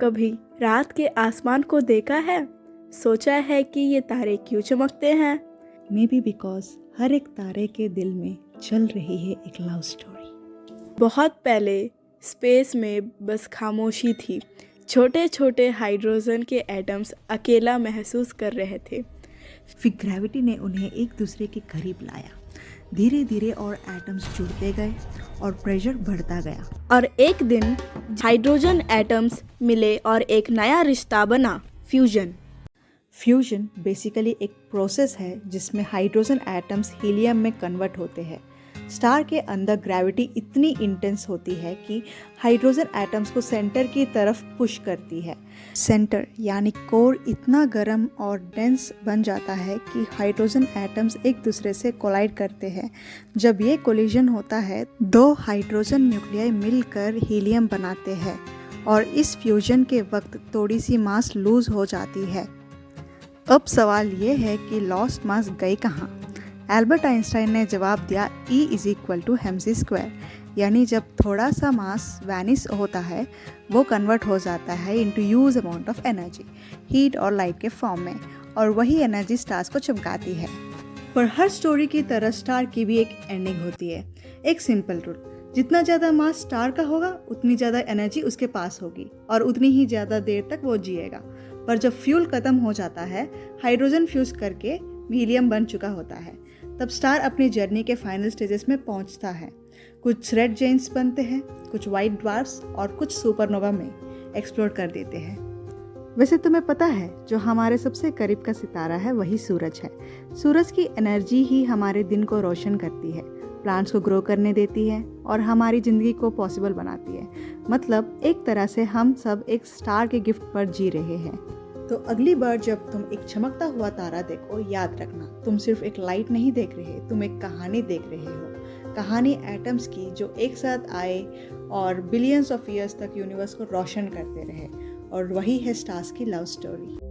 कभी रात के आसमान को देखा है? सोचा है कि ये तारे क्यों चमकते हैं? मे बी बिकॉज हर एक तारे के दिल में चल रही है एक लव स्टोरी। बहुत पहले स्पेस में बस खामोशी थी। छोटे छोटे हाइड्रोजन के एटम्स अकेला महसूस कर रहे थे। फिर ग्रेविटी ने उन्हें एक दूसरे के करीब लाया। धीरे धीरे और एटम्स जुड़ते गए और प्रेशर बढ़ता गया। और एक दिन हाइड्रोजन एटम्स मिले और एक नया रिश्ता बना, फ्यूजन। फ्यूजन बेसिकली एक प्रोसेस है जिसमें हाइड्रोजन एटम्स हीलियम में कन्वर्ट होते हैं। स्टार के अंदर ग्रेविटी इतनी इंटेंस होती है कि हाइड्रोजन एटम्स को सेंटर की तरफ पुश करती है। सेंटर यानी कोर इतना गर्म और डेंस बन जाता है कि हाइड्रोजन एटम्स एक दूसरे से कोलाइड करते हैं। जब ये कोलिजन होता है, दो हाइड्रोजन न्यूक्लियाई मिलकर हीलियम बनाते हैं और इस फ्यूजन के वक्त थोड़ी सी मास लूज हो जाती है। अब सवाल ये है कि लॉस्ट मास गई कहाँ? एल्बर्ट आइंस्टाइन ने जवाब दिया E = mc², यानी जब थोड़ा सा मास वैनिश होता है वो कन्वर्ट हो जाता है into huge amount of energy, heat और लाइट के फॉर्म में, और वही एनर्जी स्टार्स को चमकाती है। पर हर स्टोरी की तरह स्टार की भी एक एंडिंग होती है। एक सिंपल रूल, जितना ज़्यादा मास स्टार का होगा उतनी ज़्यादा एनर्जी उसके पास होगी और उतनी ही ज़्यादा देर तक वो जिएगा। पर जब फ्यूल ख़त्म हो जाता है, हाइड्रोजन फ्यूज करके हीलियम बन चुका होता है, तब स्टार अपनी जर्नी के फाइनल स्टेजेस में पहुंचता है। कुछ रेड जेंट्स बनते हैं, कुछ वाइट ड्वार्फ्स और कुछ सुपरनोवा में एक्सप्लोर कर देते हैं। वैसे तुम्हें पता है जो हमारे सबसे करीब का सितारा है वही सूरज है। सूरज की एनर्जी ही हमारे दिन को रोशन करती है, प्लांट्स को ग्रो करने देती है और हमारी ज़िंदगी को पॉसिबल बनाती है। मतलब एक तरह से हम सब एक स्टार के गिफ्ट पर जी रहे हैं। तो अगली बार जब तुम एक चमकता हुआ तारा देखो, याद रखना तुम सिर्फ एक लाइट नहीं देख रहे, तुम एक कहानी देख रहे हो। कहानी एटम्स की जो एक साथ आए और बिलियंस ऑफ ईयर्स तक यूनिवर्स को रोशन करते रहे, और वही है स्टार्स की लव स्टोरी।